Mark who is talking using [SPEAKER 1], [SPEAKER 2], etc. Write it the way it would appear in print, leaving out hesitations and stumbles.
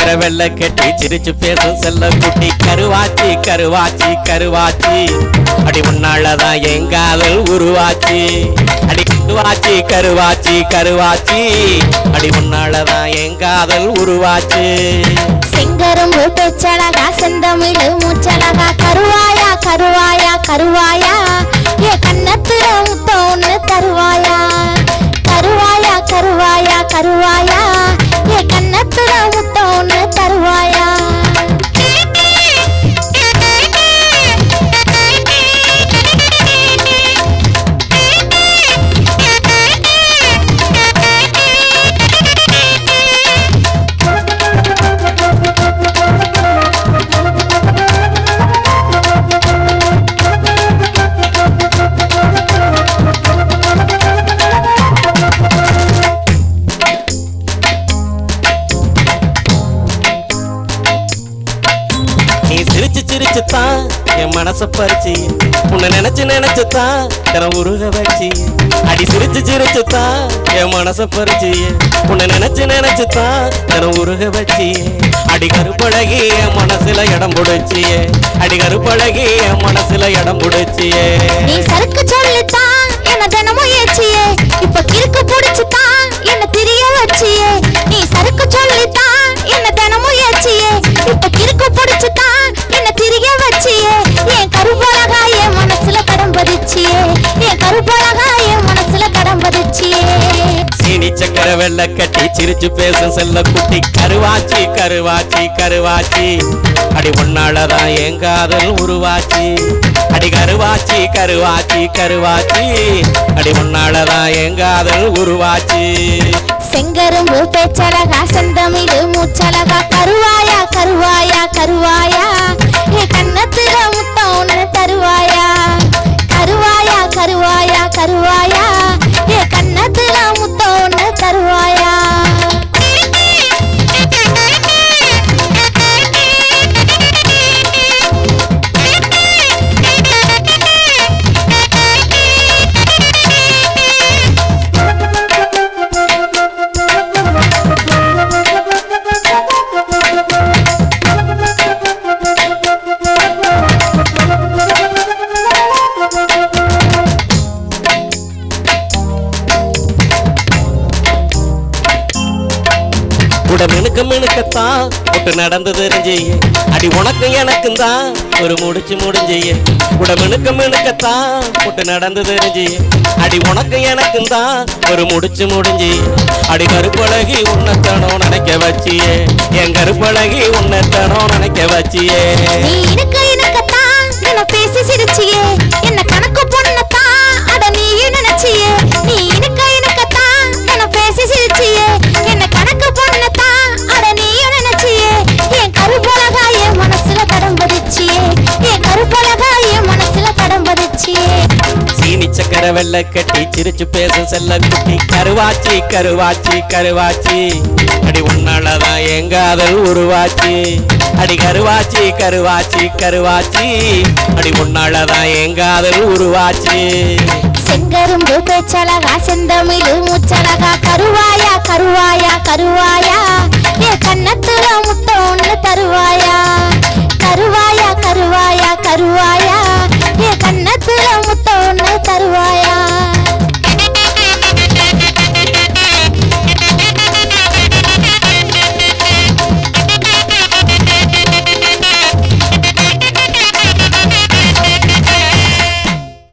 [SPEAKER 1] சக்கர வெள்ள கட்டி சிரிச்சு பேசும் செல்ல குட்டி கருவாச்சி கருவாச்சி கருவாச்சி அடி முன்னாலதான் எங்காதல் உருவாச்சி அடி கருவாச்சி கருவாச்சி கருவாச்சி அடி முன்னாலதான் எங்காதல் உருவாச்சு
[SPEAKER 2] செங்கரும்பு பேச்சழகா செந்தமிழ் மூச்சழகா கருவாயா கருவாயா கருவாயா ஏ கண்ணத்துல முத்தம் ஒண்ணு தருவாயா கருவாயா கருவாயா கருவாயா ஏ கண்ணத்துல முத்தம் ஒண்ணு தருவாயா
[SPEAKER 1] சிரிச்சுதான் என் மனச பறிச்சு உன்னை நினைச்சு நினைச்சுதான் தினம் உருக வச்சு அடி சிரிச்சுதான் என் மனச பறிச்சு உன்னை நினைச்சு நினைச்சுதான் தினம் உருக வச்சு அடி கருப்பழகி என் மனசுல இடம் பிடிச்சியே அடி கருப்பழகி என் மனசுல இடம் பிடிச்சியே
[SPEAKER 2] நீ சறுக்கு சொல்லித்தான் என்ன தினமும் ஏச்சியே இப்ப கிறுக்கு பிடிச்சுதான் என்ன திரிய வச்சியே நீ சறுக்கு சொல்லித்தான் என்ன தினமும் ஏச்சியே இப்ப கிறுக்கு பிடிச்சுதான் என்ன திரிய வச்சியே என் கருப்பழகா என் மனசுல கடம் பதிச்சியே என் கருப்பழகா என் மனசுல கடம் பதிச்சியே
[SPEAKER 1] சீனி சக்கர வெள்ள கட்டி சிரிச்சு பேசும் செல்ல குட்டி கருவாச்சி கருவாச்சி கருவாச்சி அடி முன்னாலதான் என் காதல் உருவாச்சி அடி கருவாச்சி கருவாச்சி கருவாச்சி அடி முன்னாலதான் என் காதல் உருவாச்சி
[SPEAKER 2] செங்கரும்பு பேச்சழகா செந்தமிழ் மூச்சழகா கருவாயா கருவாயா கருவாயா ஏ கண்ணத்துல முத்தம் ஒண்ணு தருவாயா கருவாயா கருவாயா கருவாயா ஏ கண்ணத்துல முத்தம் ஒண்ணு தருவாயா
[SPEAKER 1] மினுக்க மினுக்கத்தான் ஒட்டு நடந்து தெரிஞ்சு அடி உனக்கு எனக்கும் தான் ஒரு முடிச்சு முடிஞ்சியே கூட மினுக்க மினுக்கத்தான் ஒட்டு நடந்து தெரிஞ்சு அடி உனக்கு எனக்கும் தான் ஒரு முடிச்சு முடிஞ்சு அடி கருப்பழகி உன்னத்தனோ நினைக்க வச்சியே என் கருப்பழகி உன்னத்தனோ நினைக்க வச்சியே
[SPEAKER 2] நீ இனுக்க இனுக்கத்தான் என்ன பேசி சிரிச்சியே என்ன கணக்கு பொண்ணத்தான் அட நீயும் நினைச்சியே நீ இனுக்க இனுக்கத்தான் என்ன பேசி சிரிச்சியே என்ன கணக்கு பொண்ணத்தான் அட நீயும் நினைச்சியே என் கருப்பழகா என் மனசுல கடம் பதிச்சியே என் கருப்பழகா என் மனசுல கடம் பதிச்சியே
[SPEAKER 1] சீனி சக்கர வெள்ள கட்டி சிரிச்சு பேசும் செல்ல குட்டி கருவாச்சி கருவாச்சி கருவாச்சி அடி உன்னாலதான் என் காதல் உருவாச்சி அடி கருவாச்சி கருவாச்சி கருவாச்சி அடி உன்னாலதான் என் காதல் உருவாச்சி
[SPEAKER 2] செங்கரும்பு பேச்சழகா செந்தமிழ் மூச்சழகா கருவாயா கருவாயா கருவாயா